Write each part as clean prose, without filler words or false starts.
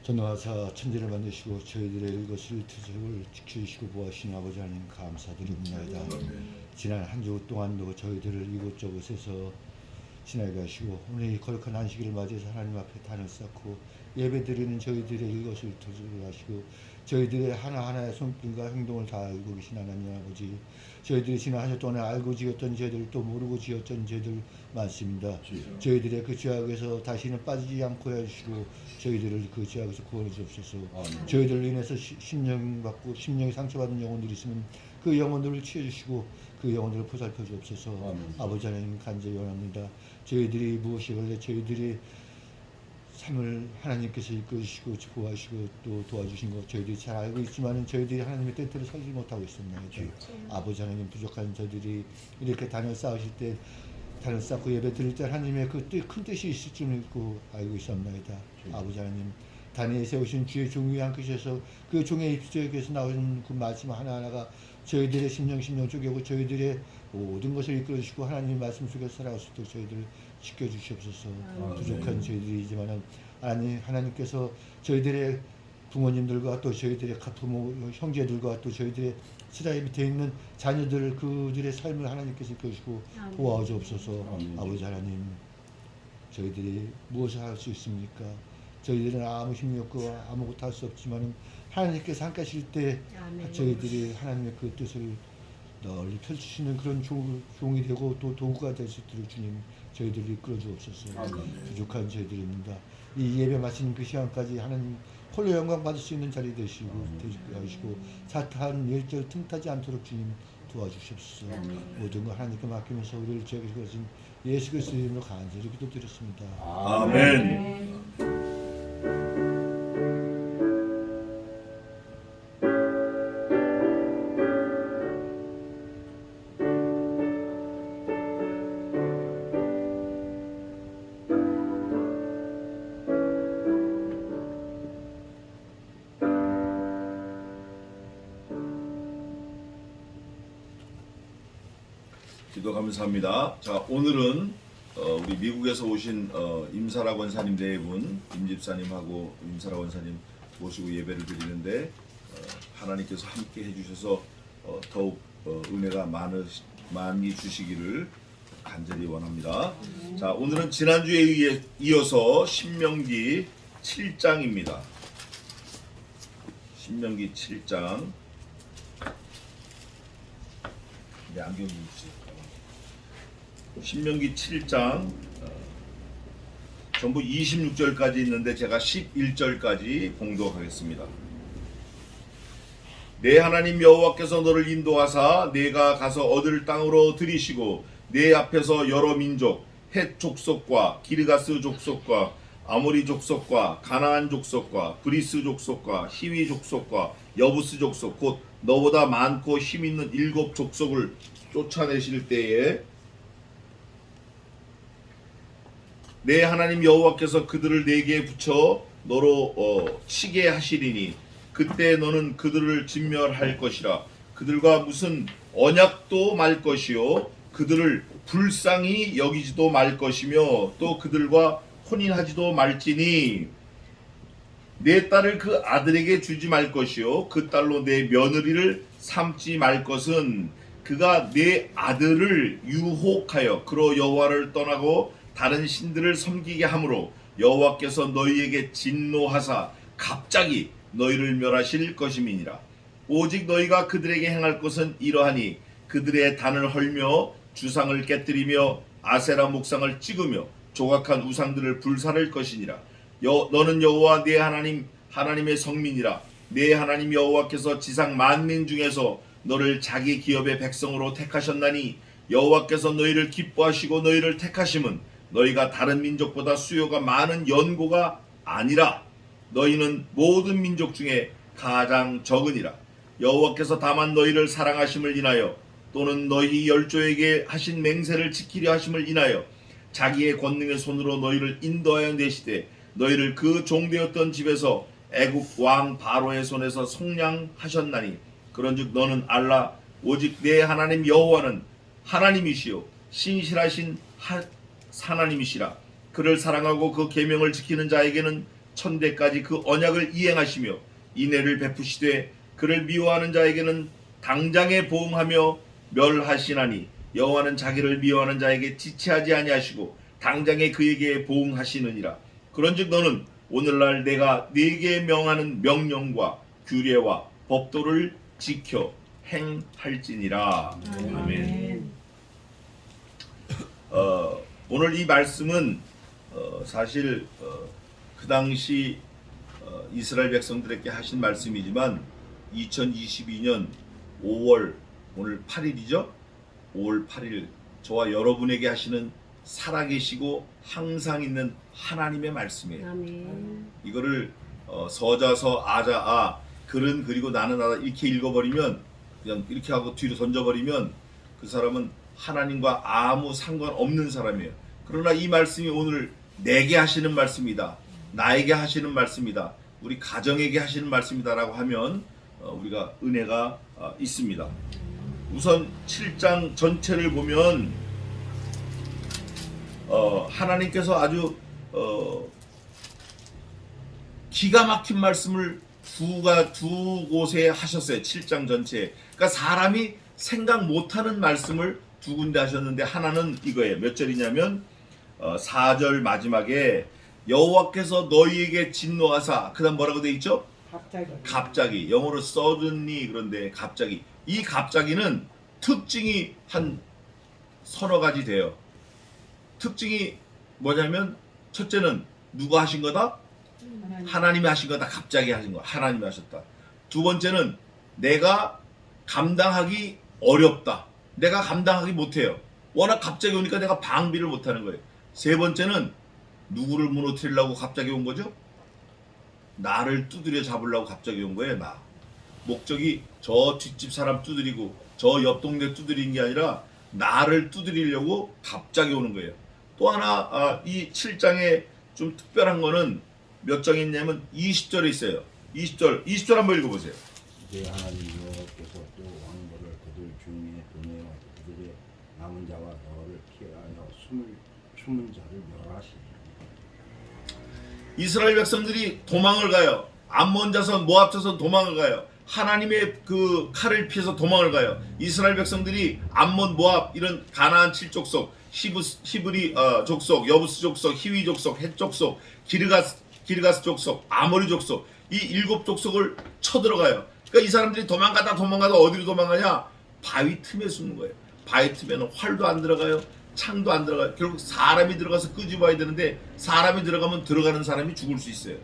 전능하사 천지를 만드시고 저희들의 이것을 투석을 지켜주시고 보호하시는 아버지 하나님 감사드립니다. 지난 한 주 동안도 저희들을 이곳저곳에서 지나게 하시고 오늘 이 거룩한 안식일을 맞이해서 하나님 앞에 단을 쌓고 예배드리는 저희들의 이것을 투석을 하시고 저희들의 하나하나의 손길과 행동을 다 알고 계신 하나님 아버지, 저희들이 지난 한 주 동안에 알고 지었던 죄들 또 모르고 지었던 죄들 많습니다. 저희들의 그 죄악에서 다시는 빠지지 않고 해주시고 저희들을 그 죄악에서 구원해 주옵소서. 저희들로 인해서 심령받고 심령이 상처받은 영혼들이 있으면 그 영혼들을 치워주시고 그 영혼들을 보살펴 주옵소서. 아버지 하나님 간절히 원합니다. 저희들이 무엇이 원래 저희들이 삶을 하나님께서 이끌으시고 보호하시고 또 도와주신 것 저희들이 잘 알고 있지만은 저희들이 하나님의 뜻대로 살지 못하고 있습니다. 아버지 하나님 부족한 저들이 이렇게 단을 쌓으실 때 단을 쌓고 예배 드릴 때 하나님의 그 큰 뜻이 있을 줄 믿고 알고 있습니다. 아버지 하나님 단에 세우신 주의 종 위에 앉으셔서 그 종의 입속에서 나오는 그 말씀 하나하나가 저희들의 심령 쪽이고 저희들의 모든 것을 이끌어주시고 하나님의 말씀 속에서 살아갈 수 있도록 저희들을 지켜주시옵소서. 부족한 저희들이지만은 하나님께서 저희들의 부모님들과 또 저희들의 부모 형제들과 또 저희들의 시라에 밑에 있는 자녀들 그들의 삶을 하나님께서 이끌어주시고 도와주옵소서. 아버지 하나님 저희들이 무엇을 할 수 있습니까? 저희들은 아무 힘이 없고 아무것도 할 수 없지만은 하나님께서 함께하실 때 저희들이 하나님의 그 뜻을 널리 펼치시는 그런 종이 되고 또 도구가 될 수 있도록 주님 저희들을 이끌어 주옵소서. 부족한 저희들입니다. 이 예배 마치는 그 시간까지 하나님 홀로 영광 받을 수 있는 자리 되시고 하시고 사탄 일절 틈타지 않도록 주님 도와주십시오. 모든 걸 하나님께 맡기면서 우리를 죄악에서 거신 예수 그리스도의 이름으로 간절히 기도드렸습니다. 아멘. 기도 감사합니다. 자, 오늘은 우리 미국에서 오신 임사라 권사님 네 분, 임집사님하고 임사라 권사님 모시고 예배를 드리는데 하나님께서 함께 해주셔서 더욱 은혜가 많이 주시기를 간절히 원합니다. 자, 오늘은 지난주에 이어서 신명기 7장입니다. 신명기 7장. 네, 안경 주세요. 신명기 7장 전부 26절까지 있는데 제가 11절까지 봉독하겠습니다. 내 하나님 여호와께서 너를 인도하사 내가 가서 얻을 땅으로 들이시고 내 앞에서 여러 민족 헷 족속과 기르가스 족속과 아모리 족속과 가나안 족속과 브리스 족속과 히위 족속과 여부스 족속 곧 너보다 많고 힘있는 7 족속을 쫓아내실 때에 내 하나님 여호와께서 그들을 내게 붙여 너로 치게 하시리니 그때 너는 그들을 진멸할 것이라. 그들과 무슨 언약도 말 것이요 그들을 불쌍히 여기지도 말 것이며 또 그들과 혼인하지도 말지니 내 딸을 그 아들에게 주지 말 것이요 그 딸로 내 며느리를 삼지 말 것은 그가 내 아들을 유혹하여 그로 여호와를 떠나고 다른 신들을 섬기게 함으로 여호와께서 너희에게 진노하사 갑자기 너희를 멸하실 것임이니라. 오직 너희가 그들에게 행할 것은 이러하니 그들의 단을 헐며 주상을 깨뜨리며 아세라 목상을 찍으며 조각한 우상들을 불사를 것이니라. 너는 여호와 네 하나님의 성민이라. 네 하나님 여호와께서 지상 만민 중에서 너를 자기 기업의 백성으로 택하셨나니 여호와께서 너희를 기뻐하시고 너희를 택하심은 너희가 다른 민족보다 수요가 많은 연고가 아니라 너희는 모든 민족 중에 가장 적으니라. 여호와께서 다만 너희를 사랑하심을 인하여 또는 너희 열조에게 하신 맹세를 지키려 하심을 인하여 자기의 권능의 손으로 너희를 인도하여 내시되 너희를 그 종되었던 집에서 애국 왕 바로의 손에서 속량하셨나니 그런즉 너는 알라 오직 내 하나님 여호와는 하나님이시요 신실하신 하나님이시라. 그를 사랑하고 그 계명을 지키는 자에게는 천대까지 그 언약을 이행하시며 인애를 베푸시되 그를 미워하는 자에게는 당장에 보응하며 멸하시나니 여호와는 자기를 미워하는 자에게 지체하지 아니하시고 당장에 그에게 보응하시느니라. 그런즉 너는 오늘날 내가 네게 명하는 명령과 규례와 법도를 지켜 행할지니라. 아멘. 오늘 이 말씀은 사실 그 당시 이스라엘 백성들에게 하신 말씀이지만 2022년 5월 오늘 8일이죠. 5월 8일 저와 여러분에게 하시는 살아계시고 항상 있는 하나님의 말씀이에요. 아멘. 이거를 서자서 아자아 글은 그리고 나는 하다 이렇게 읽어버리면 그냥 이렇게 하고 뒤로 던져버리면 그 사람은 하나님과 아무 상관없는 사람이에요. 그러나 이 말씀이 오늘 내게 하시는 말씀이다. 나에게 하시는 말씀이다. 우리 가정에게 하시는 말씀이다라고 하면 우리가 은혜가 있습니다. 우선 7장 전체를 보면 하나님께서 아주 기가 막힌 말씀을 두 곳에 하셨어요. 7장 전체에. 그러니까 사람이 생각 못하는 말씀을 두 군데 하셨는데 하나는 이거예요. 몇 절이냐면 4절 마지막에 여호와께서 너희에게 진노하사 그 다음 뭐라고 돼 있죠? 갑자기 영어로 suddenly 그런데 갑자기 이 갑자기는 특징이 한 서너 가지 돼요. 특징이 뭐냐면 첫째는 누가 하신 거다? 하나님이 하신 거다. 갑자기 하신 거. 하나님이 하셨다. 두 번째는 내가 감당하기 어렵다. 내가 감당하기 못해요. 워낙 갑자기 오니까 내가 방비를 못하는 거예요. 세 번째는 누구를 무너뜨리려고 갑자기 온 거죠? 나를 두드려 잡으려고 갑자기 온 거예요. 나. 목적이 저 뒷집 사람 두드리고 저 옆 동네 두드리는 게 아니라 나를 두드리려고 갑자기 오는 거예요. 또 하나 이 7장에 좀 특별한 거는 몇 장에 있냐면 20절에 있어요. 20절 한번 읽어보세요. 내 하나님 여호와께서 또 왕벌을 그들 중에 보내어 그들의 남은 자와 너를 피하여 숨은 자를 멸하시니 이스라엘 백성들이 도망을 가요. 암몬 자손, 모압 자손 도망을 가요. 하나님의 그 칼을 피해서 도망을 가요. 이스라엘 백성들이 암몬, 모압 이런 가나안 7족속, 히브리 족속, 여부스 족속, 히위 족속, 헷 족속, 기르가스 족속, 아모리 족속 이 7족속을 쳐들어가요. 그러니까 이 사람들이 도망가다 어디로 도망가냐? 바위 틈에 숨는 거예요. 바위 틈에는 활도 안 들어가요. 창도 안 들어가요. 결국 사람이 들어가서 끄집어야 되는데 사람이 들어가면 들어가는 사람이 죽을 수 있어요.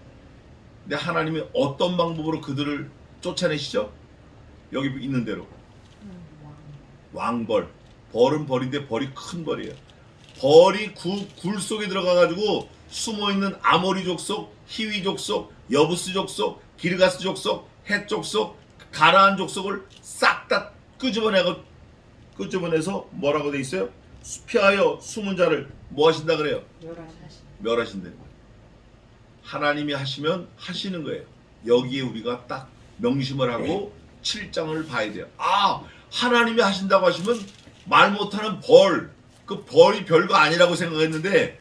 근데 하나님이 어떤 방법으로 그들을 쫓아내시죠? 여기 있는 대로 왕벌. 벌은 벌인데 벌이 큰 벌이에요. 벌이 굴 속에 들어가가지고 숨어있는 아모리 족속, 히위 족속, 여부스 족속, 기르가스 족속, 헷 족속, 가나안 족속을 싹 다 끄집어내서 뭐라고 돼 있어요? 피하여 숨은 자를 뭐 하신다 그래요? 멸하신다는 거예요. 하나님이 하시면 하시는 거예요. 여기에 우리가 딱 명심을 하고 7장을 봐야 돼요. 하나님이 하신다고 하시면 말 못하는 그 벌이 별거 아니라고 생각했는데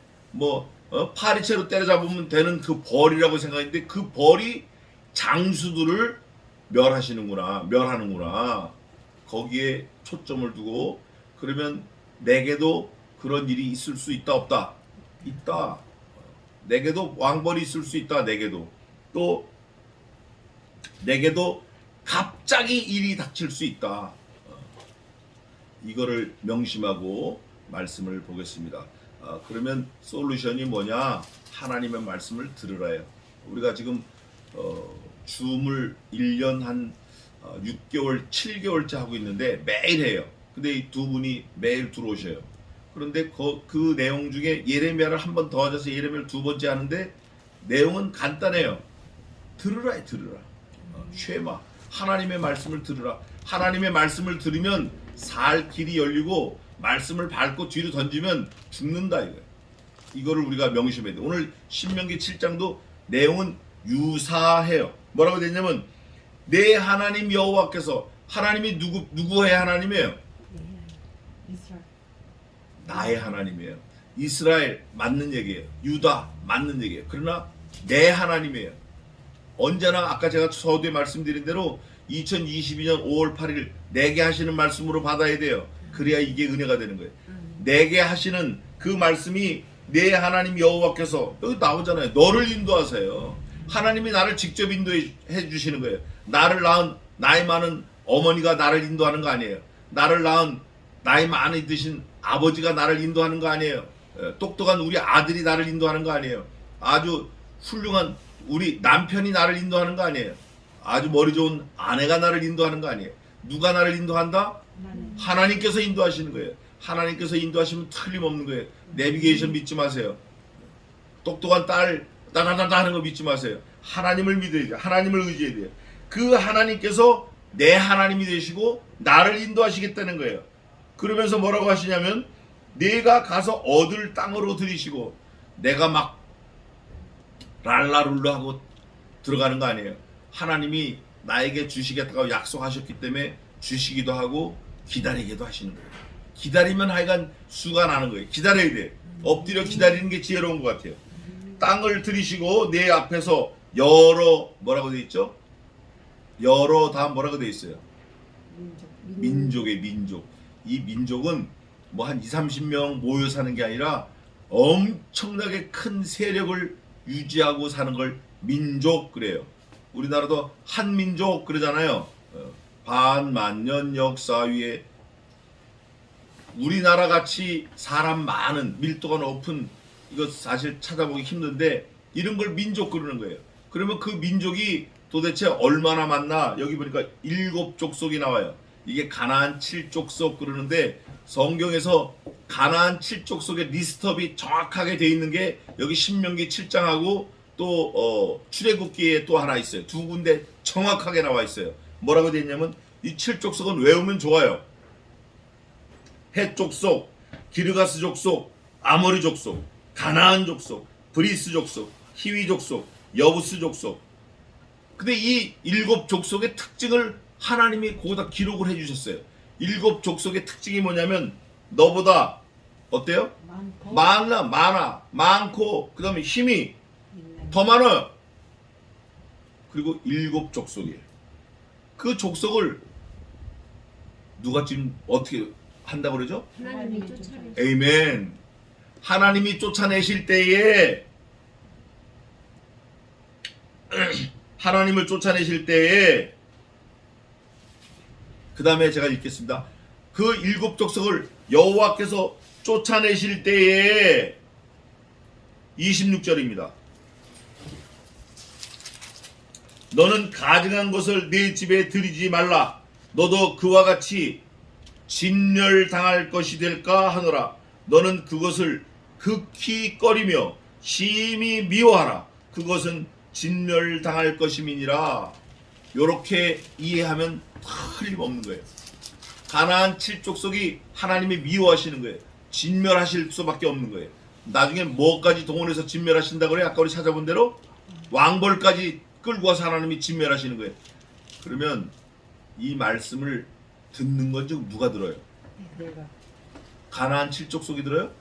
파리채로 때려잡으면 되는 그 벌이라고 생각했는데 그 벌이 장수들을 멸하는구나. 거기에 초점을 두고 그러면 내게도 그런 일이 있을 수 있다 없다? 있다. 내게도 왕벌이 있을 수 있다. 내게도. 또 내게도 갑자기 일이 닥칠 수 있다. 이거를 명심하고 말씀을 보겠습니다. 그러면 솔루션이 뭐냐? 하나님의 말씀을 들으라요. 우리가 지금 줌을 1년 한 6개월, 7개월째 하고 있는데 매일 해요. 근데 이 두 분이 매일 들어오셔요. 그런데 그 내용 중에 예레미야를 한 번 더 하셔서 예레미야를 두 번째 하는데 내용은 간단해요. 들으라. 쉐마. 하나님의 말씀을 들으라. 하나님의 말씀을 들으면 살 길이 열리고 말씀을 밟고 뒤로 던지면 죽는다 이거예요. 이거를 우리가 명심해야 돼. 오늘 신명기 7장도 내용은 유사해요. 뭐라고 되냐면 내 하나님 여호와께서 하나님이 누구의 하나님이에요? 나의 하나님이에요. 이스라엘 맞는 얘기예요. 유다 맞는 얘기예요. 그러나 내 하나님이에요. 언제나 아까 제가 서두에 말씀드린 대로 2022년 5월 8일 내게 하시는 말씀으로 받아야 돼요. 그래야 이게 은혜가 되는 거예요. 내게 하시는 그 말씀이 내 하나님 여호와께서 여기 나오잖아요. 너를 인도하세요. 하나님이 나를 직접 인도해 주시는 거예요. 나를 낳은 나이 많은 어머니가 나를 인도하는 거 아니에요. 나를 낳은 나이 많이 드신 아버지가 나를 인도하는 거 아니에요. 똑똑한 우리 아들이 나를 인도하는 거 아니에요. 아주 훌륭한 우리 남편이 나를 인도하는 거 아니에요. 아주 머리 좋은 아내가 나를 인도하는 거 아니에요. 누가 나를 인도한다? 하나님께서 인도하시는 거예요. 하나님께서 인도하시면 틀림없는 거예요. 내비게이션 믿지 마세요. 똑똑한 딸 따다다다 하는 거 믿지 마세요. 하나님을 믿어야 돼요. 하나님을 의지해야 돼요. 그 하나님께서 내 하나님이 되시고 나를 인도하시겠다는 거예요. 그러면서 뭐라고 하시냐면 내가 가서 얻을 땅으로 들이시고 내가 막 랄라룰라 하고 들어가는 거 아니에요. 하나님이 나에게 주시겠다고 약속하셨기 때문에 주시기도 하고 기다리기도 하시는 거예요. 기다리면 하여간 수가 나는 거예요. 기다려야 돼. 엎드려 기다리는 게 지혜로운 것 같아요. 땅을 들이시고 내 앞에서 여러 뭐라고 돼 있죠? 여러 다음 뭐라고 돼 있어요? 민족의 민족. 이 민족은 뭐 한 20-30명 모여 사는 게 아니라 엄청나게 큰 세력을 유지하고 사는 걸 민족 그래요. 우리나라도 한민족 그러잖아요. 반만년 역사 위에 우리나라 같이 사람 많은 밀도가 높은 이거 사실 찾아보기 힘든데 이런 걸 민족 그러는 거예요. 그러면 그 민족이 도대체 얼마나 많나? 여기 보니까 7족속이 나와요. 이게 가나안 7족속 그러는데 성경에서 가나안 7족속의 리스트업이 정확하게 돼 있는 게 여기 신명기 7장하고 또 출애굽기에 또 하나 있어요. 두 군데 정확하게 나와 있어요. 뭐라고 돼 있냐면 이 7족속은 외우면 좋아요. 헷 족속, 기르가스 족속, 아모리 족속, 가나안 족속, 브리스 족속, 히위 족속, 여부스 족속. 근데 이 7족속의 특징을 하나님이 거기다 기록을 해주셨어요. 7족속의 특징이 뭐냐면 너보다 어때요? 많아, 많고 그 다음에 힘이 더 많아요. 그리고 7족속이에요. 그 족속을 누가 지금 어떻게 한다고 그러죠? 하나님이 쫓아내. 에이멘. 하나님이 쫓아내실 때에 하나님을 쫓아내실 때에 그 다음에 제가 읽겠습니다. 그 7족속을 여호와께서 쫓아내실 때에 26절입니다. 너는 가증한 것을 네 집에 들이지 말라. 너도 그와 같이 진멸당할 것이 될까 하노라. 너는 그것을 극히 꺼리며 심히 미워하라. 그것은 진멸당할 것임이니라. 요렇게 이해하면 틀림없는 거예요. 가나안 7족속이 하나님이 미워하시는 거예요. 진멸하실 수밖에 없는 거예요. 나중에 뭐까지 동원해서 진멸하신다고 그래요? 아까 우리 찾아본 대로 왕벌까지 끌고 와서 하나님이 진멸하시는 거예요. 그러면 이 말씀을 듣는 건 좀 누가 들어요? 가나안 7족속이 들어요?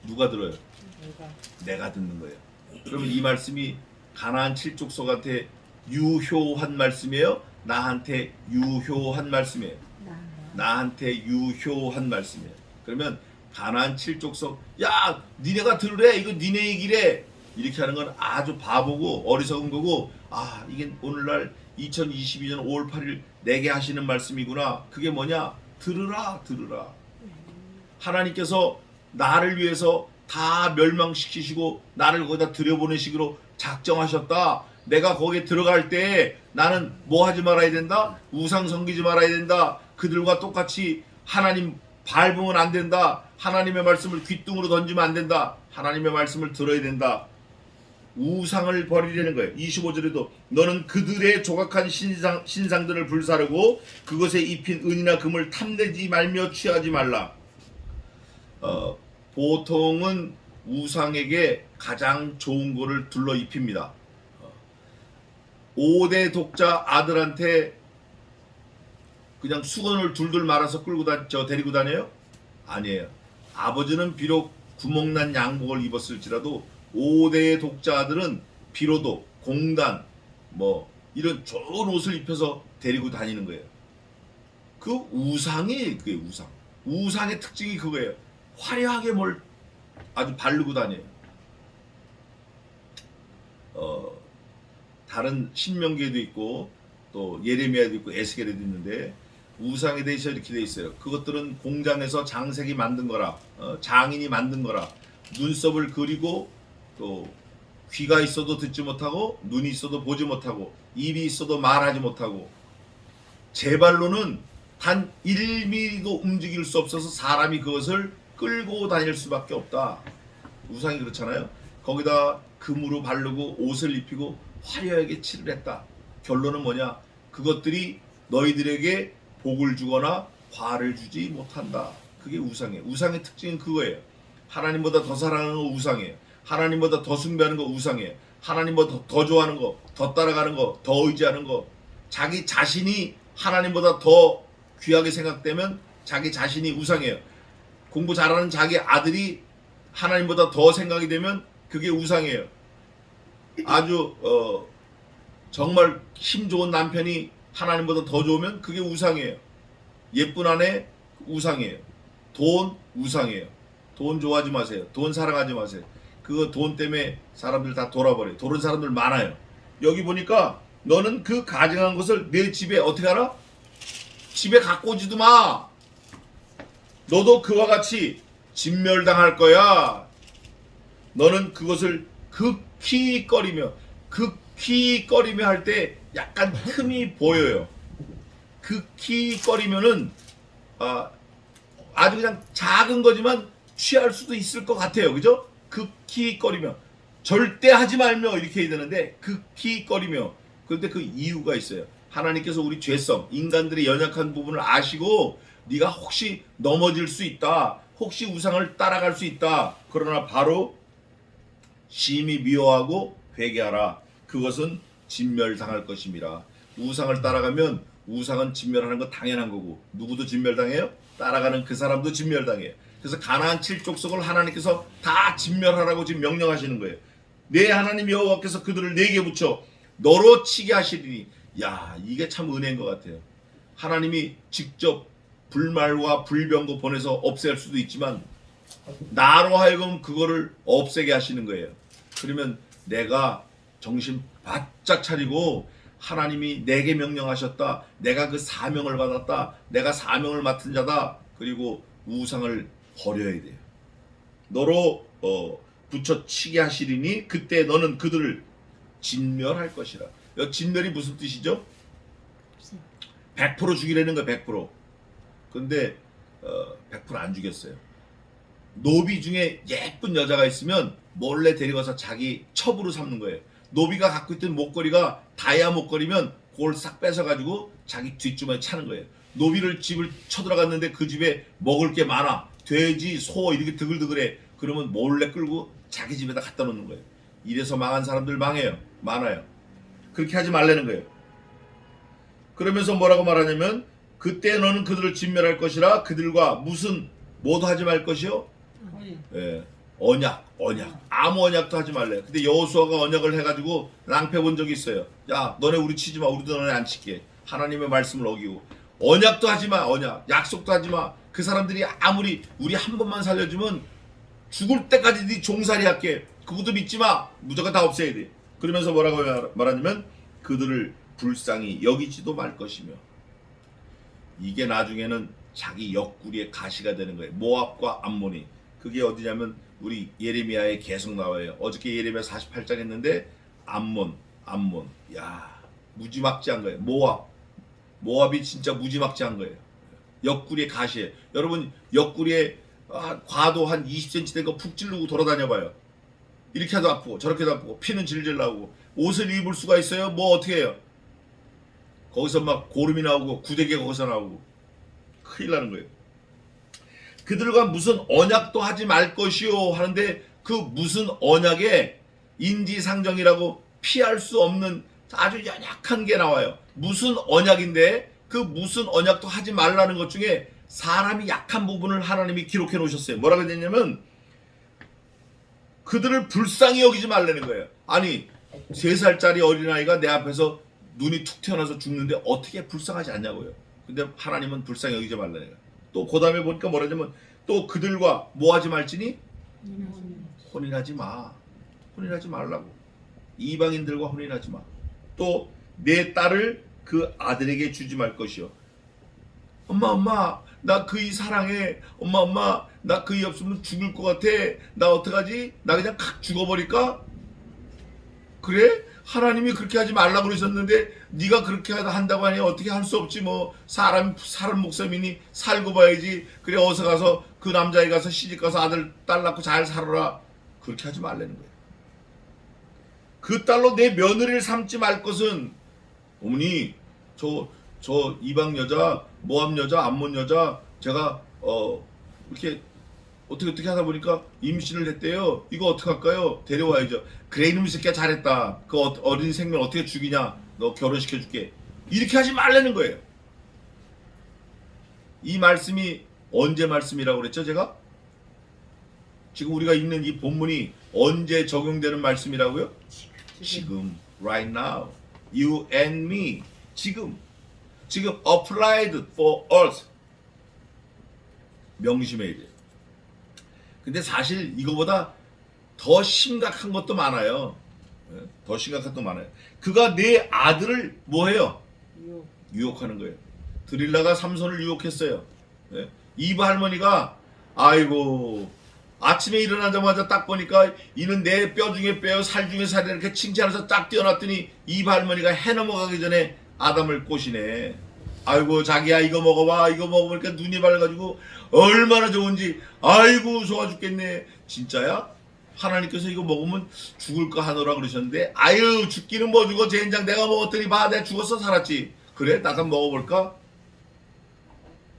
누가 들어요? 내가 듣는 거예요. 그러면 이 말씀이 가나안 7족속한테 유효한 말씀이에요? 나한테 유효한 말씀이에요. 나한테 유효한 말씀이에요. 그러면 가나안 7족속 야 니네가 들으래 이거 니네 얘기래 이렇게 하는 건 아주 바보고 어리석은 거고 아 이게 오늘날 2022년 5월 8일 내게 하시는 말씀이구나. 그게 뭐냐? 들으라. 하나님께서 나를 위해서 다 멸망시키시고 나를 거기다 들여보내시기로 작정하셨다. 내가 거기에 들어갈 때 나는 뭐 하지 말아야 된다? 우상 섬기지 말아야 된다. 그들과 똑같이 하나님 밟으면 안 된다. 하나님의 말씀을 귓등으로 던지면 안 된다. 하나님의 말씀을 들어야 된다. 우상을 버리려는 거예요. 25절에도 너는 그들의 조각한 신상들을 불사르고 그것에 입힌 은이나 금을 탐내지 말며 취하지 말라. 보통은 우상에게 가장 좋은 거를 둘러 입힙니다. 5대 독자 아들한테 그냥 수건을 둘둘 말아서 데리고 다녀요? 아니에요. 아버지는 비록 구멍난 양복을 입었을지라도 5대의 독자들은 비로도 공단 뭐 이런 좋은 옷을 입혀서 데리고 다니는 거예요. 그 우상이 그게 우상. 우상의 특징이 그거예요. 화려하게 뭘 아주 바르고 다녀요. 다른 신명기에도 있고 또 예레미야도 있고 에스겔에도 있는데 우상에 대해서 이렇게 돼 있어요. 그것들은 공장에서 장색이 만든 거라, 장인이 만든 거라. 눈썹을 그리고 또 귀가 있어도 듣지 못하고 눈이 있어도 보지 못하고 입이 있어도 말하지 못하고 제 발로는 단 1mm도 움직일 수 없어서 사람이 그것을 끌고 다닐 수밖에 없다. 우상이 그렇잖아요. 거기다 금으로 바르고 옷을 입히고 화려하게 칠을 했다. 결론은 뭐냐? 그것들이 너희들에게 복을 주거나 화를 주지 못한다. 그게 우상이에요. 우상의 특징은 그거예요. 하나님보다 더 사랑하는 거 우상이에요. 하나님보다 더 숭배하는 거 우상이에요. 하나님보다 더 좋아하는 거, 더 따라가는 거, 더 의지하는 거. 자기 자신이 하나님보다 더 귀하게 생각되면 자기 자신이 우상이에요. 공부 잘하는 자기 아들이 하나님보다 더 생각이 되면 그게 우상이에요. 아주 정말 힘 좋은 남편이 하나님보다 더 좋으면 그게 우상이에요. 예쁜 아내 우상이에요. 돈 우상이에요. 돈 좋아하지 마세요. 돈 사랑하지 마세요. 그거 돈 때문에 사람들 다 돌아버려요. 도는 사람들 많아요. 여기 보니까 너는 그 가증한 것을 내 집에 어떻게 하라? 집에 갖고 오지도 마. 너도 그와 같이 진멸당할 거야. 너는 그것을 극히 꺼리며 할 때 약간 틈이 보여요. 극히 꺼리면은 아주 그냥 작은 거지만 취할 수도 있을 것 같아요. 그죠? 극히 꺼리며 절대 하지 말며 이렇게 해야 되는데 극히 꺼리며. 그런데 그 이유가 있어요. 하나님께서 우리 죄성, 인간들의 연약한 부분을 아시고 네가 혹시 넘어질 수 있다. 혹시 우상을 따라갈 수 있다. 그러나 바로 심히 미워하고 회개하라. 그것은 진멸당할 것입니다. 우상을 따라가면 우상은 진멸하는 거 당연한 거고 누구도 진멸당해요? 따라가는 그 사람도 진멸당해요. 그래서 가나안 7족속을 하나님께서 다 진멸하라고 지금 명령하시는 거예요. 내 하나님 여호와께서 그들을 내게 붙여 너로 치게 하시리니. 야, 이게 참 은혜인 것 같아요. 하나님이 직접 불말과 불병거 보내서 없앨 수도 있지만 나로 하여금 그거를 없애게 하시는 거예요. 그러면 내가 정신 바짝 차리고 하나님이 내게 명령하셨다. 내가 그 사명을 받았다. 내가 사명을 맡은 자다. 그리고 우상을 버려야 돼요. 너로 붙여 치게 하시리니 그때 너는 그들을 진멸할 것이라. 진멸이 무슨 뜻이죠? 100% 죽이려는 거예요. 100%. 근데 100% 안 죽였어요. 노비 중에 예쁜 여자가 있으면 몰래 데려가서 자기 첩으로 삼는 거예요. 노비가 갖고 있던 목걸이가 다이아 목걸이면 그걸 싹 뺏어가지고 자기 뒷주머니에 차는 거예요. 노비를 집을 쳐들어갔는데 그 집에 먹을 게 많아. 돼지, 소 이렇게 드글드글해. 그러면 몰래 끌고 자기 집에다 갖다 놓는 거예요. 이래서 망한 사람들 망해요. 많아요. 그렇게 하지 말라는 거예요. 그러면서 뭐라고 말하냐면 그때 너는 그들을 진멸할 것이라. 그들과 무슨 뭐도 하지 말 것이요? 예, 언약. 아무 언약도 하지 말래. 근데 여호수아가 언약을 해가지고 낭패 본 적이 있어요. 야, 너네 우리 치지 마. 우리도 너네 안 칠게. 하나님의 말씀을 어기고. 언약도 하지 마. 약속도 하지 마. 그 사람들이 아무리 우리 한 번만 살려주면 죽을 때까지 네 종살이 할게. 그것도 믿지 마. 무조건 다 없애야 돼. 그러면서 뭐라고 말하냐면 그들을 불쌍히 여기지도 말 것이며. 이게 나중에는 자기 옆구리의 가시가 되는 거예요. 모압과 암몬이. 그게 어디냐면 우리 예레미야에 계속 나와요. 어저께 예레미야 48장 했는데 암몬. 야, 무지막지한 거예요. 모압이 진짜 무지막지한 거예요. 옆구리에 가시에. 여러분 옆구리에 과도 한 20cm 된 거 푹 찌르고 돌아다녀봐요. 이렇게 해도 아프고 저렇게 해도 아프고 피는 질질 나오고 옷을 입을 수가 있어요? 뭐 어떻게 해요? 거기서 막 고름이 나오고 구데기가 거기서 나오고 큰일 나는 거예요. 그들과 무슨 언약도 하지 말 것이요 하는데 그 무슨 언약에 인지상정이라고 피할 수 없는 아주 연약한 게 나와요. 무슨 언약인데 그 무슨 언약도 하지 말라는 것 중에 사람이 약한 부분을 하나님이 기록해 놓으셨어요. 뭐라고 했냐면 그들을 불쌍히 여기지 말라는 거예요. 아니 3살짜리 어린아이가 내 앞에서 눈이 툭 튀어나와서 죽는데 어떻게 불쌍하지 않냐고요. 근데 하나님은 불쌍히 여기지 말라는 거예요. 또 그 다음에 보니까 뭐라냐면 또 그들과 뭐하지 말지니 혼인하지 마. 혼인하지 말라고. 이방인들과 혼인하지 마. 또 내 딸을 그 아들에게 주지 말 것이요. 엄마 나 그이 사랑해. 엄마 나 그이 없으면 죽을 것 같아. 나 어떡하지? 나 그냥 칵 죽어버릴까? 그래? 하나님이 그렇게 하지 말라고 그러셨는데 네가 그렇게 한다고 하니 어떻게 할 수 없지 뭐. 사람 목숨이니 살고 봐야지. 그래 어서 가서 그 남자애 가서 시집 가서 아들 딸 낳고 잘 살아라. 그렇게 하지 말라는 거예요. 그 딸로 내 며느리를 삼지 말 것은 어머니 저 이방 여자 모함 여자 암몬 여자 제가 이렇게 어떻게 하다 보니까 임신을 했대요. 이거 어떡할까요? 데려와야죠. 그래 이놈의 새끼야 잘했다. 그 어린 생명 어떻게 죽이냐. 너 결혼시켜줄게. 이렇게 하지 말라는 거예요. 이 말씀이 언제 말씀이라고 그랬죠 제가? 지금 우리가 읽는 이 본문이 언제 적용되는 말씀이라고요? 지금 right now you and me 지금 applied for us 명심해야 돼요. 근데 사실 이거보다 더 심각한 것도 많아요. 더 심각한 것도 많아요. 그가 내 아들을 뭐해요? 유혹하는 거예요. 드릴라가 삼손을 유혹했어요. 이브 할머니가 아이고 아침에 일어나자마자 딱 보니까 이는 내 뼈 중에 뼈요 살 중에 살이라 이렇게 칭찬해서 딱 띄워놨더니 이브 할머니가 해 넘어가기 전에 아담을 꼬시네. 아이고 자기야 이거 먹어봐. 이거 먹으니까 눈이 밝아가지고 얼마나 좋은지. 아이고 좋아 죽겠네. 진짜야? 하나님께서 이거 먹으면 죽을까 하노라 그러셨는데 아유 죽기는 뭐 죽어 젠장 내가 먹었더니 봐 내가 죽었어 살았지. 그래 나도 한번 먹어볼까?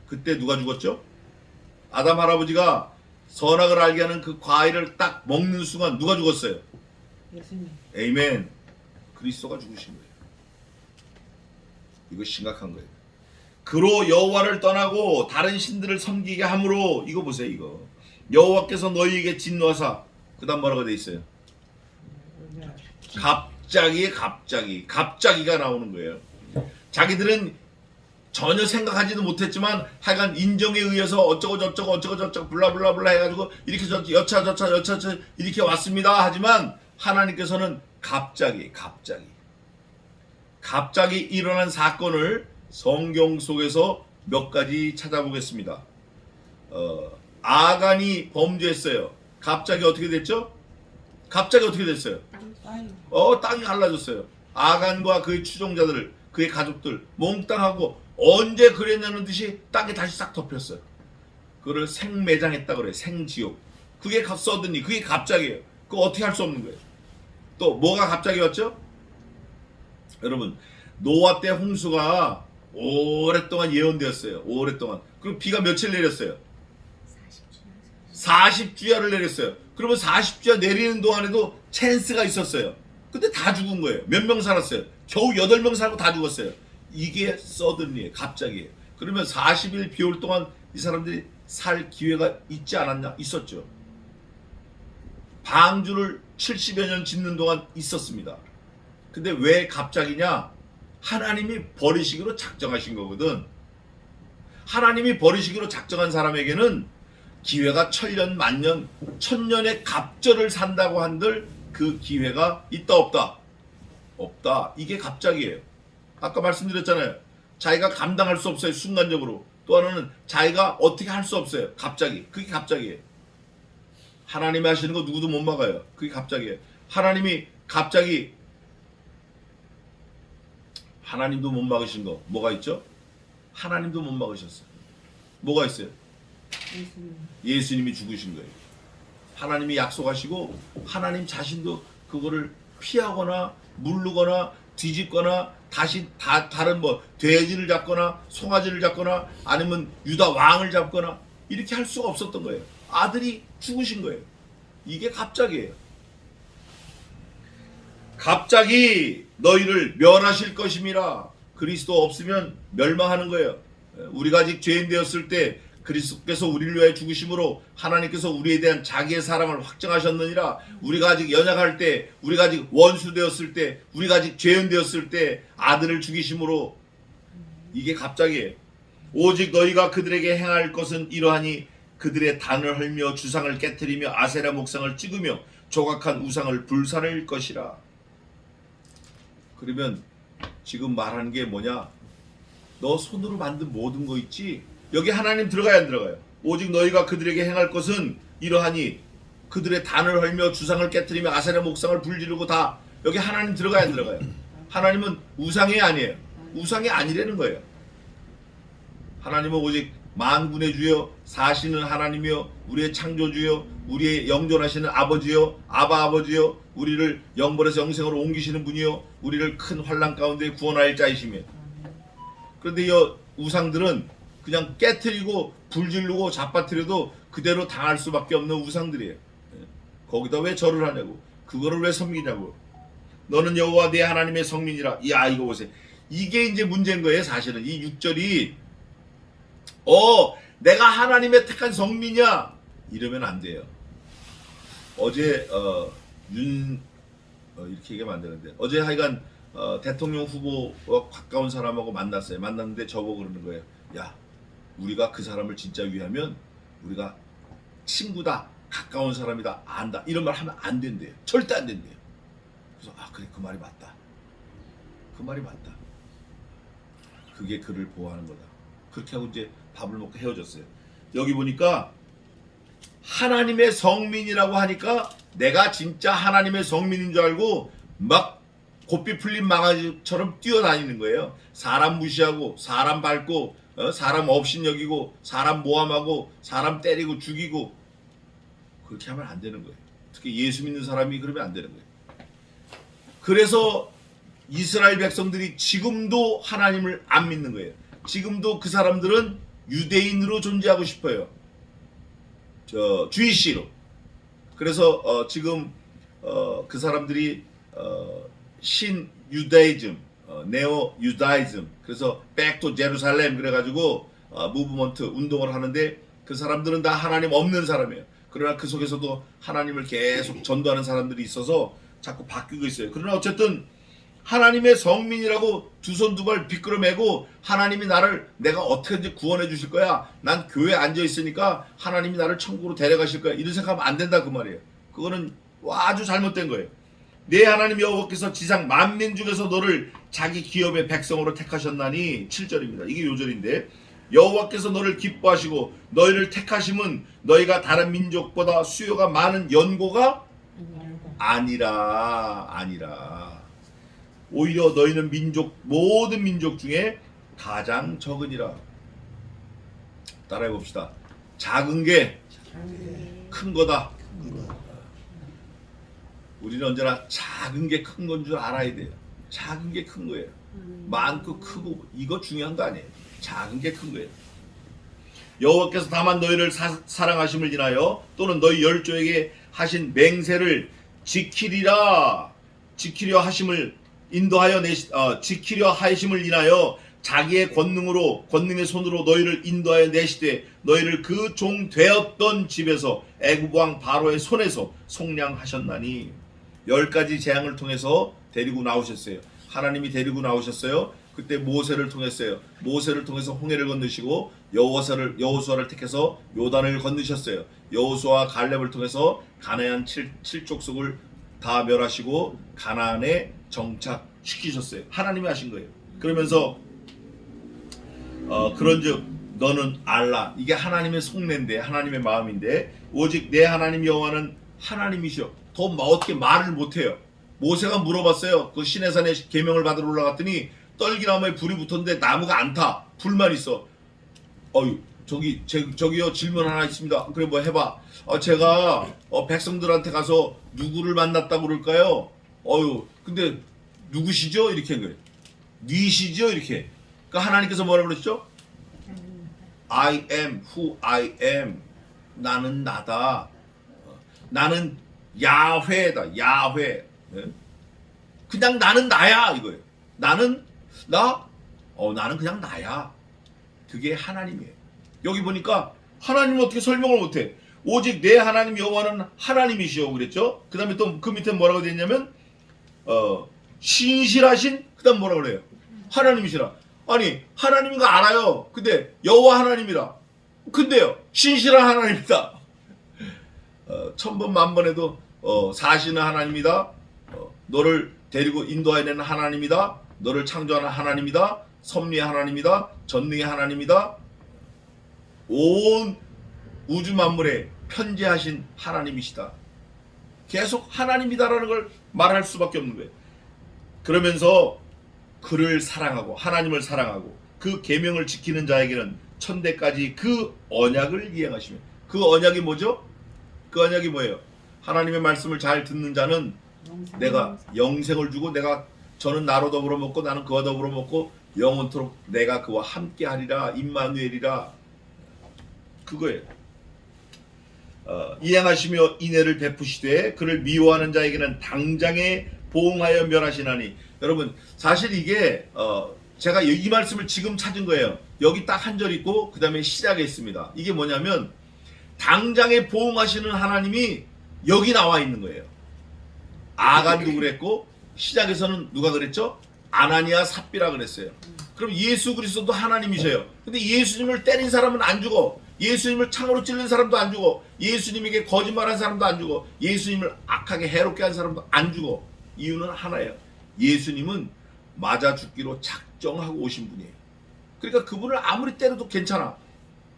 그때 누가 죽었죠? 아담 할아버지가 선악을 알게 하는 그 과일을 딱 먹는 순간 누가 죽었어요? 예수님. 에이멘. 그리스도가 죽으신 거예요. 이거 심각한 거예요. 그로 여호와를 떠나고 다른 신들을 섬기게 함으로 이거 보세요 이거. 여호와께서 너희에게 진노하사 그 다음 뭐라고 돼 있어요? 갑자기가 나오는 거예요. 자기들은 전혀 생각하지도 못했지만 하여간 인정에 의해서 어쩌고 저쩌고 블라블라블라 해가지고 이렇게 여차 이렇게 왔습니다. 하지만 하나님께서는 갑자기 일어난 사건을 성경 속에서 몇 가지 찾아보겠습니다. 아간이 범죄했어요. 갑자기 어떻게 됐죠? 땅이 갈라졌어요. 아간과 그의 추종자들, 그의 가족들 몽땅하고 언제 그랬냐는 듯이 땅에 다시 싹 덮였어요. 그걸 생매장했다 그래요. 생지옥. 그게 서든이 그게 갑자기예요. 그거 어떻게 할 수 없는 거예요. 또 뭐가 갑자기 왔죠? 여러분 노아 때 홍수가 오랫동안 예언되었어요. 오랫동안. 그리고 비가 며칠 내렸어요? 40주야를 내렸어요. 그러면 40주야 내리는 동안에도 찬스가 있었어요. 근데 다 죽은 거예요. 몇 명 살았어요? 겨우 8명 살고 다 죽었어요. 이게 서든리에요. 갑자기예요. 그러면 40일 비 올 동안 이 사람들이 살 기회가 있지 않았냐? 있었죠. 방주를 70여 년 짓는 동안 있었습니다. 근데 왜 갑자기냐? 하나님이 버리시기로 작정하신 거거든. 하나님이 버리시기로 작정한 사람에게는 기회가 1000년, 만년, 1000년의 갑절을 산다고 한들 그 기회가 있다 없다? 없다. 이게 갑자기예요. 아까 말씀드렸잖아요. 자기가 감당할 수 없어요. 순간적으로. 또 하나는 자기가 어떻게 할 수 없어요. 갑자기. 그게 갑자기예요. 하나님이 하시는 거 누구도 못 막아요. 그게 갑자기예요. 하나님이 갑자기 하나님도 못 막으신 거 뭐가 있죠? 하나님도 못 막으셨어요. 뭐가 있어요? 예수님이 죽으신 거예요. 하나님이 약속하시고 하나님 자신도 그거를 피하거나 물르거나 뒤집거나 다시 다른 뭐 돼지를 잡거나 송아지를 잡거나 아니면 유다 왕을 잡거나 이렇게 할 수가 없었던 거예요. 아들이 죽으신 거예요. 이게 갑자기예요. 갑자기 너희를 멸하실 것임이라. 그리스도 없으면 멸망하는 거예요. 우리가 아직 죄인 되었을 때 그리스도께서 우리를 위하여 죽으심으로 하나님께서 우리에 대한 자기의 사랑을 확증하셨느니라. 우리가 아직 연약할 때, 우리가 아직 원수 되었을 때, 우리가 아직 죄인 되었을 때 아들을 죽이심으로. 이게 갑자기예요. 오직 너희가 그들에게 행할 것은 이러하니 그들의 단을 헐며 주상을 깨뜨리며 아세라 목상을 찍으며 조각한 우상을 불사를 것이라. 그러면 지금 말하는 게 뭐냐? 너 손으로 만든 모든 거 있지? 여기 하나님 들어가야 안 들어가요? 오직 너희가 그들에게 행할 것은 이러하니 그들의 단을 헐며 주상을 깨뜨리며 아세라 목상을 불지르고. 다 여기 하나님 들어가야 안 들어가요? 하나님은 우상이 아니에요. 우상이 아니라는 거예요. 하나님은 오직 만군의 주여 사시는 하나님이여 우리의 창조주여 우리의 영존하시는 아버지여 아바 아버지여 우리를 영벌에서 영생으로 옮기시는 분이여 우리를 큰 환난 가운데 구원할 자이시며. 그런데 이 우상들은 그냥 깨트리고 불지르고 잡아뜨려도 그대로 당할 수밖에 없는 우상들이에요. 거기다 왜 절을 하냐고. 그거를 왜 섬기냐고. 너는 여호와 내 하나님의 성민이라. 야, 이거 보세요. 이게 이제 문제인 거예요. 사실은 이 6절이 내가 하나님의 택한 성민이야 이러면 안 돼요. 어제 이렇게 얘기하면 안 되는데, 어제 하여간 대통령 후보와 가까운 사람하고 만났어요. 만났는데 저보고 그러는 거예요. 야, 우리가 그 사람을 진짜 위하면 우리가 친구다, 가까운 사람이다, 안다, 이런 말 하면 안 된대요. 절대 안 된대요. 그래서 그래, 그 말이 맞다. 그 말이 맞다. 그게 그를 보호하는 거다. 그렇게 하고 이제 밥을 먹고 헤어졌어요. 여기 보니까 하나님의 성민이라고 하니까 내가 진짜 하나님의 성민인 줄 알고 막 고삐 풀린 망아지처럼 뛰어다니는 거예요. 사람 무시하고 사람 밟고 사람 업신여기고 사람 모함하고 사람 때리고 죽이고. 그렇게 하면 안 되는 거예요. 특히 예수 믿는 사람이 그러면 안 되는 거예요. 그래서 이스라엘 백성들이 지금도 하나님을 안 믿는 거예요. 지금도 그 사람들은 유대인으로 존재하고 싶어요. 주이시로. 그래서 지금 그 사람들이 신 유다이즘, 네오 유다이즘, 그래서 백투 제루살렘 그래가지고 무브먼트 운동을 하는데, 그 사람들은 다 하나님 없는 사람이에요. 그러나 그 속에서도 하나님을 계속 전도하는 사람들이 있어서 자꾸 바뀌고 있어요. 그러나 어쨌든 하나님의 성민이라고 두 손 두 발 비끄러매고 하나님이 나를 내가 어떻게든지 구원해 주실 거야, 난 교회에 앉아 있으니까 하나님이 나를 천국으로 데려가실 거야, 이런 생각하면 안 된다 그 말이에요. 그거는 아주 잘못된 거예요. 내 하나님 여호와께서 지상 만민 중에서 너를 자기 기업의 백성으로 택하셨나니. 7절입니다. 이게 요절인데, 여호와께서 너를 기뻐하시고 너희를 택하심은 너희가 다른 민족보다 수요가 많은 연고가 아니라 오히려 너희는 모든 민족 중에 가장 적으니라. 따라해 봅시다. 작은 게 큰 거다. 우리는 언제나 작은 게 큰 건 줄 알아야 돼요. 작은 게 큰 거예요. 많고 크고 이거 중요한 거 아니에요. 작은 게 큰 거예요. 여호와께서 다만 너희를 사랑하심을 인하여 또는 너희 열조에게 하신 맹세를 지키려 하심을 인하여 자기의 권능의 손으로 너희를 인도하여 내시되 너희를 그 종 되었던 집에서 애굽 왕 바로의 손에서 속량하셨나니. 10가지 재앙을 통해서 데리고 나오셨어요. 하나님이 데리고 나오셨어요. 그때 모세를 통했어요. 모세를 통해서 홍해를 건너시고 여호수아를 택해서 요단을 건너셨어요. 여호수아와 갈렙을 통해서 가나안 7족속을 다 멸하시고 가나안에 정착시키셨어요. 하나님이 하신 거예요. 그러면서 그런즉 너는 알라. 이게 하나님의 속내인데, 하나님의 마음인데, 오직 내 하나님 여호와는 하나님이시여. 더 어떻게 말을 못해요. 모세가 물어봤어요. 그 시내산에 계명을 받으러 올라갔더니 떨기나무에 불이 붙었는데 나무가 안 타. 불만 있어. 저기요, 질문 하나 있습니다. 그래, 뭐 해봐. 제가 백성들한테 가서 누구를 만났다고 그럴까요? 근데 누구시죠? 이렇게 한 거예요. 니시죠? 이렇게. 그러니까 하나님께서 뭐라고 그랬죠? I am who I am. 나는 나다. 나는 야훼다. 야훼. 그냥 나는 나야 이거예요. 나는 그냥 나야. 그게 하나님이에요. 여기 보니까 하나님은 어떻게 설명을 못해. 오직 내 하나님 여호와는 하나님이시오 그랬죠. 그 다음에 또 그 밑에 뭐라고 되냐면 신실하신 그 다음 뭐라고 그래요. 하나님이시라. 아니 하나님인 거 알아요. 근데 여호와 하나님이라. 근데요 신실한 하나님이다. 천번 만번에도 사시는 하나님이다. 너를 데리고 인도해내는 하나님이다. 너를 창조하는 하나님이다. 섭리의 하나님이다. 전능의 하나님이다. 온 우주 만물에 편재하신 하나님이시다. 계속 하나님이다라는 걸 말할 수밖에 없는 거예요. 그러면서 그를 사랑하고 하나님을 사랑하고 그 계명을 지키는 자에게는 천대까지 그 언약을 이행하시며, 그 언약이 뭐죠? 그 언약이 뭐예요? 하나님의 말씀을 잘 듣는 자는 내가 영생을 주고 저는 나로 더불어 먹고 나는 그와 더불어 먹고 영원토록 내가 그와 함께 하리라. 임마누엘이라. 그거예요. 이행하시며 인애를 베푸시되 그를 미워하는 자에게는 당장에 보응하여 멸하시나니. 여러분 사실 이게 제가 이 말씀을 지금 찾은 거예요. 여기 딱 한 절 있고 그 다음에 시작에 있습니다. 이게 뭐냐면 당장에 보응하시는 하나님이 여기 나와 있는 거예요. 아간도 그랬고 시작에서는 누가 그랬죠? 아나니아 삽비라 그랬어요. 그럼 예수 그리스도도 하나님이셔요. 근데 예수님을 때린 사람은 안 죽어. 예수님을 창으로 찔른 사람도 안 죽어. 예수님에게 거짓말한 사람도 안 죽어. 예수님을 악하게 해롭게 한 사람도 안 죽어. 이유는 하나예요. 예수님은 맞아 죽기로 작정하고 오신 분이에요. 그러니까 그분을 아무리 때려도 괜찮아.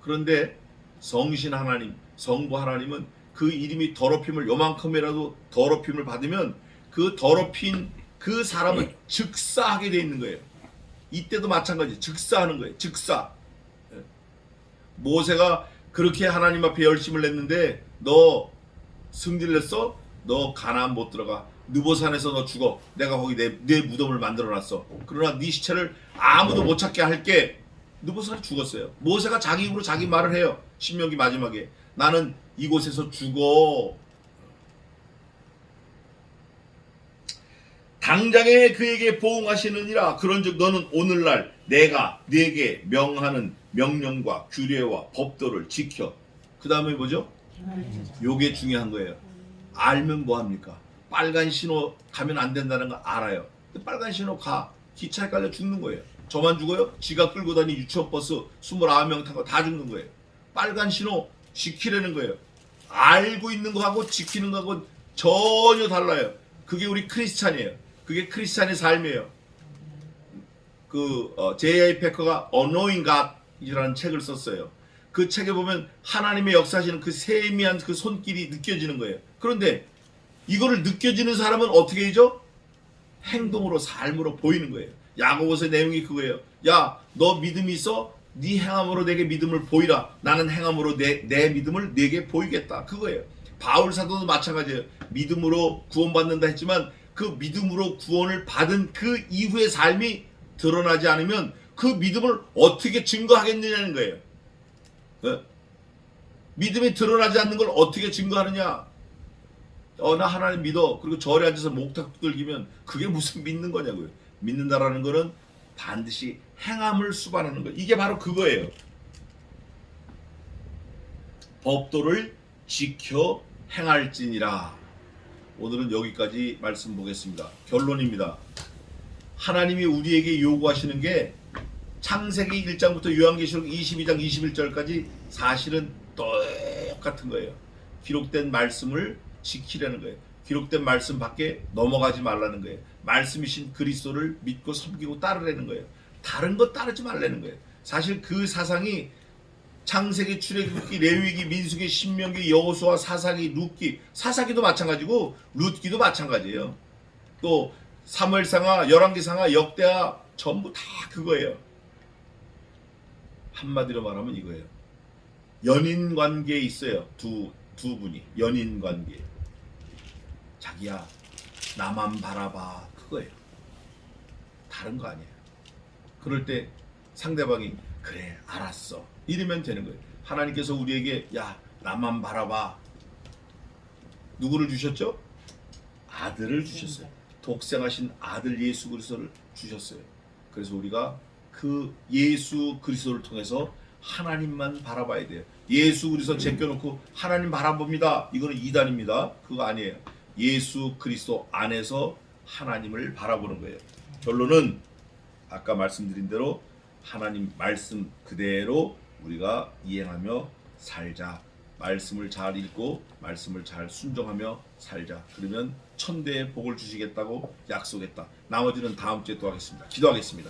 그런데 성신 하나님, 성부 하나님은 그 이름이 더럽힘을 요만큼이라도 더럽힘을 받으면 그 더럽힌 그 사람은 즉사하게 돼 있는 거예요. 이때도 마찬가지. 즉사하는 거예요. 즉사. 모세가 그렇게 하나님 앞에 열심을 냈는데 너 승리를 냈어? 너 가나안 못 들어가. 느보산에서 너 죽어. 내가 거기 내 무덤을 만들어놨어. 그러나 네 시체를 아무도 못 찾게 할게. 느보산이 죽었어요. 모세가 자기 입으로 자기 말을 해요. 신명기 마지막에 나는 이곳에서 죽어. 당장에 그에게 보응하시느니라. 그런즉 너는 오늘날 내가 네게 명하는 명령과 규례와 법도를 지켜. 그 다음에 뭐죠? 요게 중요한 거예요. 알면 뭐합니까? 빨간 신호 가면 안 된다는 거 알아요. 근데 빨간 신호 가. 기차에 깔려 죽는 거예요. 저만 죽어요? 지가 끌고 다니 유치원버스 29명 탄 거 다 죽는 거예요. 빨간 신호 지키려는 거예요. 알고 있는 거하고 지키는 거하고 전혀 달라요. 그게 우리 크리스찬이에요. 그게 크리스찬의 삶이에요. J.I. 패커가 Unknowing God이라는 책을 썼어요. 그 책에 보면 하나님의 역사하시는 그 세미한 그 손길이 느껴지는 거예요. 그런데 이거를 느껴지는 사람은 어떻게 해죠? 행동으로, 삶으로 보이는 거예요. 야고보서의 내용이 그거예요. 야, 너 믿음이 있어? 네 행함으로 내게 믿음을 보이라. 나는 행함으로 내 믿음을 내게 보이겠다. 그거예요. 바울 사도도 마찬가지예요. 믿음으로 구원받는다 했지만 그 믿음으로 구원을 받은 그 이후의 삶이 드러나지 않으면 그 믿음을 어떻게 증거하겠느냐는 거예요. 믿음이 드러나지 않는 걸 어떻게 증거하느냐? 나 하나님 믿어. 그리고 절에 앉아서 목탁 두들기면 그게 무슨 믿는 거냐고요. 믿는다라는 거는 반드시 행함을 수반하는 거예요. 이게 바로 그거예요. 법도를 지켜 행할지니라. 오늘은 여기까지 말씀 보겠습니다. 결론입니다. 하나님이 우리에게 요구하시는 게 창세기 1장부터 요한계시록 22장 21절까지 사실은 똑같은 거예요. 기록된 말씀을 지키려는 거예요. 기록된 말씀 밖에 넘어가지 말라는 거예요. 말씀이신 그리스도를 믿고 섬기고 따르라는 거예요. 다른 거 따르지 말라는 거예요. 사실 그 사상이 창세기, 출애굽기, 레위기, 민수기, 신명기, 여호수아, 사사기, 룻기, 사사기도 마찬가지고 룻기도 마찬가지예요. 또 사무엘상하, 열왕기상하, 역대하 전부 다 그거예요. 한마디로 말하면 이거예요. 연인 관계에 있어요. 두 분이 연인 관계. 자기야 나만 바라봐. 그거예요. 다른 거 아니에요. 그럴 때 상대방이 그래 알았어 이러면 되는 거예요. 하나님께서 우리에게 야 나만 바라봐. 누구를 주셨죠? 아들을 주셨어요. 독생하신 아들 예수 그리스도를 주셨어요. 그래서 우리가 그 예수 그리스도를 통해서 하나님만 바라봐야 돼요. 예수 그리스도 제껴놓고 하나님 바라봅니다. 이거는 이단입니다. 그거 아니에요. 예수 그리스도 안에서 하나님을 바라보는 거예요. 결론은 아까 말씀드린 대로 하나님 말씀 그대로 우리가 이행하며 살자. 말씀을 잘 읽고 말씀을 잘 순종하며 살자. 그러면 천대의 복을 주시겠다고 약속했다. 나머지는 다음 주에 또 하겠습니다. 기도하겠습니다.